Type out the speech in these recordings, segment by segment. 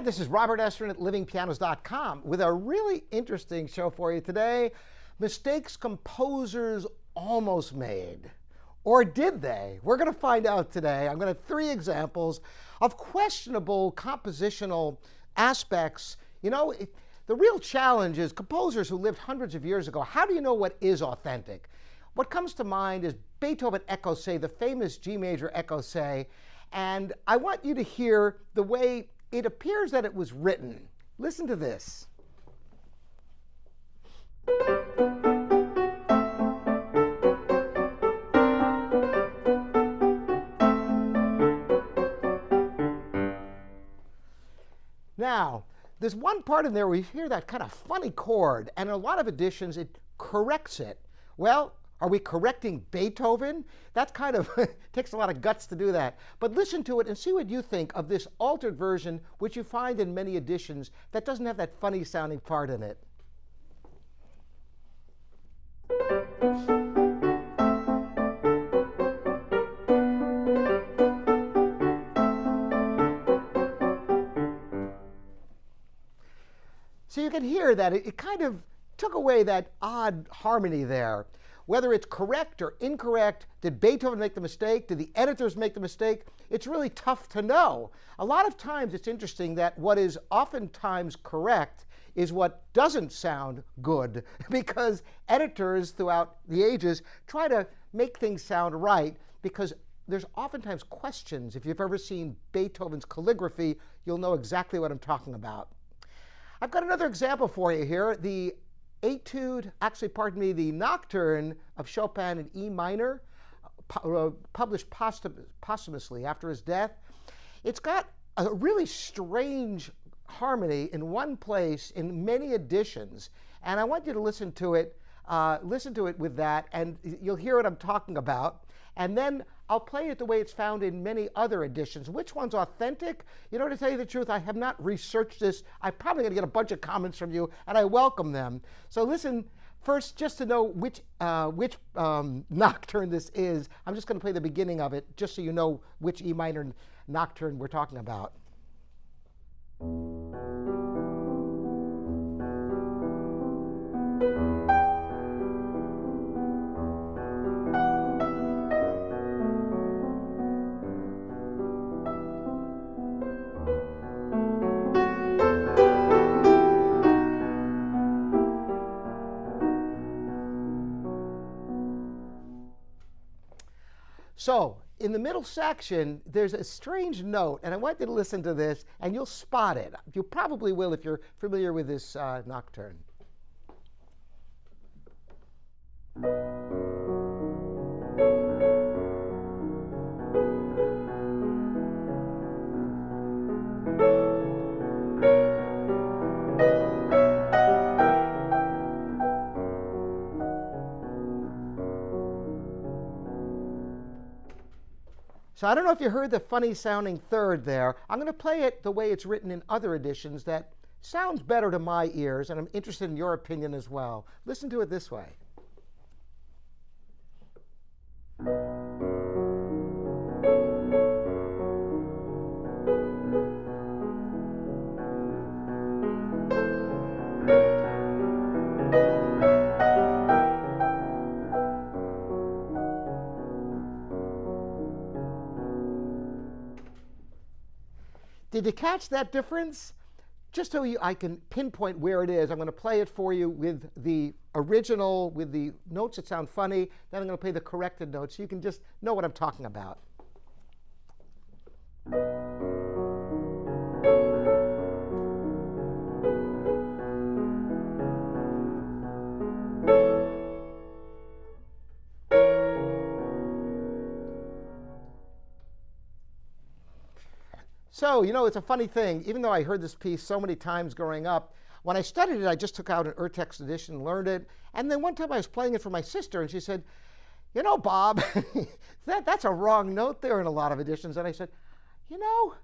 Hi, this is Robert Estrin at livingpianos.com with a really interesting show for you today. Mistakes composers almost made. Or did they? We're going to find out today. I'm going to have 3 examples of questionable compositional aspects. You know, the real challenge is composers who lived hundreds of years ago. How do you know what is authentic? What comes to mind is Beethoven Echoes, the famous G major Echoes, and I want you to hear the way it appears that it was written. Listen to this. Now, there's one part in there where you hear that kind of funny chord, and in a lot of editions it corrects it. Well, are we correcting Beethoven? That kind of takes a lot of guts to do that. But listen to it and see what you think of this altered version, which you find in many editions that doesn't have that funny sounding part in it. So you can hear that it kind of took away that odd harmony there. Whether it's correct or incorrect, did Beethoven make the mistake? Did the editors make the mistake? It's really tough to know. A lot of times it's interesting that what is oftentimes correct is what doesn't sound good, because editors throughout the ages try to make things sound right, because there's oftentimes questions. If you've ever seen Beethoven's calligraphy, you'll know exactly what I'm talking about. I've got another example for you here. The Nocturne of Chopin in E minor, published posthumously after his death. It's got a really strange harmony in one place in many editions, and I want you to listen to it with that, and you'll hear what I'm talking about. And then I'll play it the way it's found in many other editions. Which one's authentic? You know, to tell you the truth, I have not researched this. I'm probably going to get a bunch of comments from you, and I welcome them. So listen first, just to know which nocturne this is. I'm just going to play the beginning of it, just so you know which E minor nocturne we're talking about. So, in the middle section, there's a strange note, and I want you to listen to this, and you'll spot it. You probably will if you're familiar with this nocturne. So I don't know if you heard the funny sounding third there. I'm going to play it the way it's written in other editions that sounds better to my ears, and I'm interested in your opinion as well. Listen to it this way. Did you catch that difference? Just so I can pinpoint where it is, I'm going to play it for you with the original, with the notes that sound funny. Then I'm going to play the corrected notes so you can just know what I'm talking about. So, you know, it's a funny thing. Even though I heard this piece so many times growing up, when I studied it, I just took out an Urtext edition and learned it. And then one time I was playing it for my sister, and she said, you know, Bob, that's a wrong note there in a lot of editions. And I said, you know,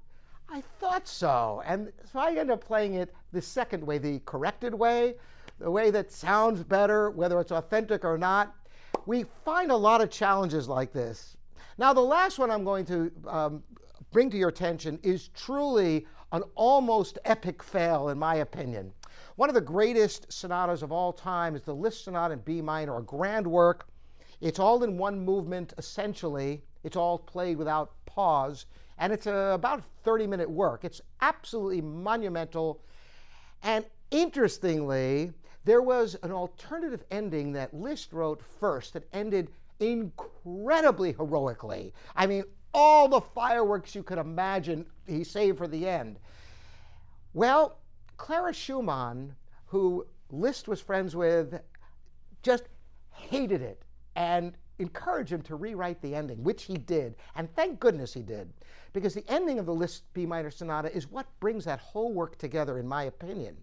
I thought so. And so I ended up playing it the second way, the corrected way, the way that sounds better, whether it's authentic or not. We find a lot of challenges like this. Now, the last one I'm going to bring to your attention is truly an almost epic fail, in my opinion. One of the greatest sonatas of all time is the Liszt Sonata in B minor, a grand work. It's all in one movement, essentially. It's all played without pause, and it's about a 30-minute work. It's absolutely monumental, and interestingly, there was an alternative ending that Liszt wrote first that ended incredibly heroically. I mean, all the fireworks you could imagine he saved for the end. Well, Clara Schumann, who Liszt was friends with, just hated it and encouraged him to rewrite the ending, which he did. And thank goodness he did, because the ending of the Liszt B minor sonata is what brings that whole work together, in my opinion,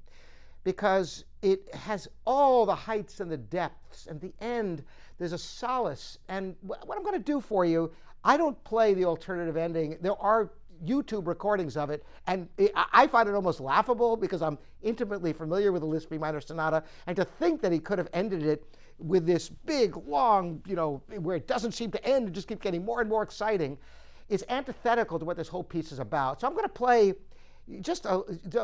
because it has all the heights and the depths. And the end, there's a solace. And what I'm going to do for you, I don't play the alternative ending. There are YouTube recordings of it, and I find it almost laughable because I'm intimately familiar with the Liszt B minor sonata, and to think that he could have ended it with this big, long, where it doesn't seem to end, it just keeps getting more and more exciting, is antithetical to what this whole piece is about. So I'm going to play just a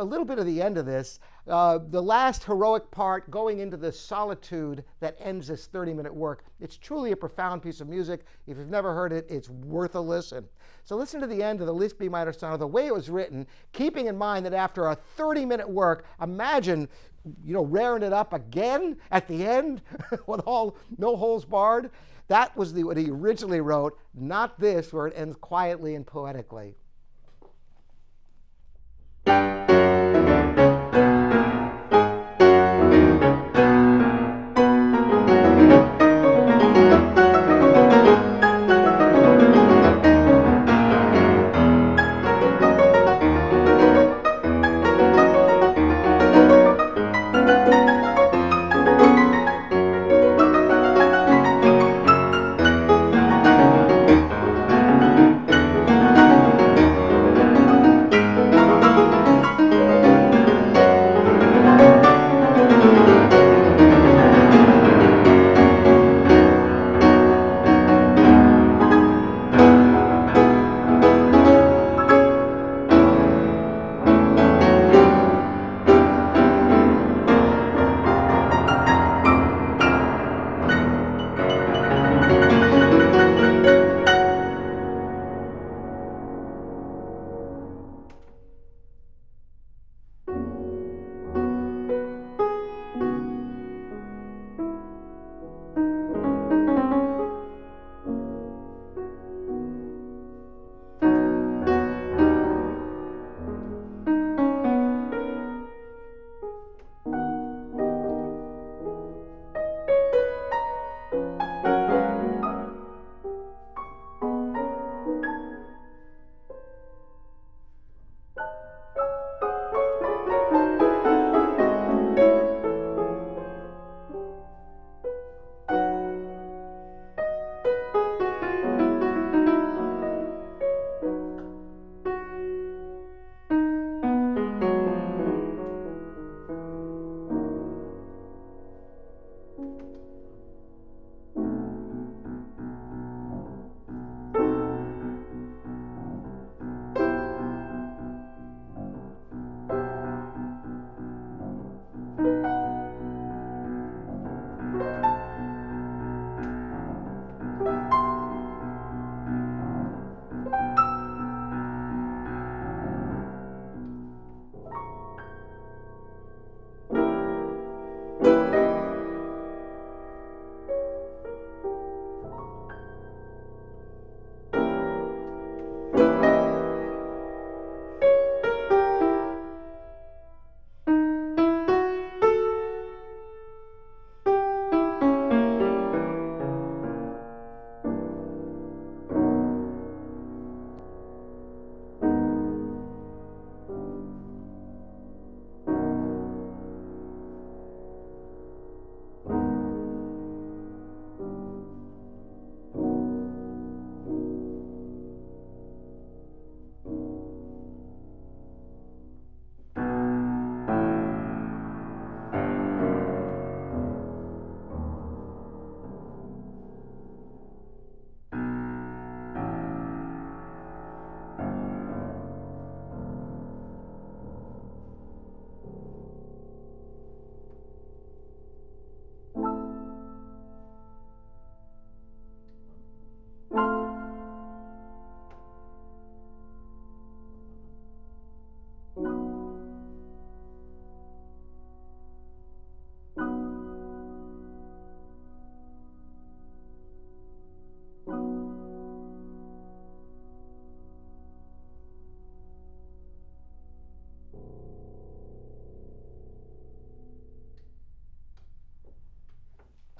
little bit of the end of this, the last heroic part going into the solitude that ends this 30-minute work. It's truly a profound piece of music. If you've never heard it, it's worth a listen. So listen to the end of the Liszt B minor sonata, the way it was written, keeping in mind that after a 30-minute work, imagine raring it up again at the end with no holes barred. That was what he originally wrote, not this, where it ends quietly and poetically.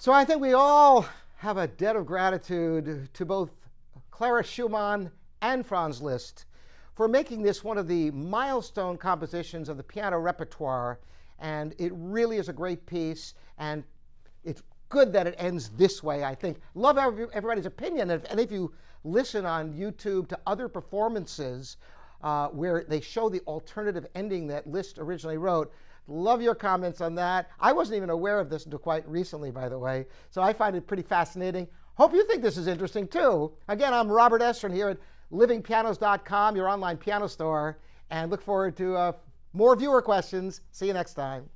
So I think we all have a debt of gratitude to both Clara Schumann and Franz Liszt for making this one of the milestone compositions of the piano repertoire. And it really is a great piece, and it's good that it ends this way, I think. Love everybody's opinion. And if you listen on YouTube to other performances where they show the alternative ending that Liszt originally wrote, love your comments on that. I wasn't even aware of this until quite recently, by the way, so I find it pretty fascinating. Hope you think this is interesting, too. Again, I'm Robert Estrin here at livingpianos.com, your online piano store, and look forward to more viewer questions. See you next time.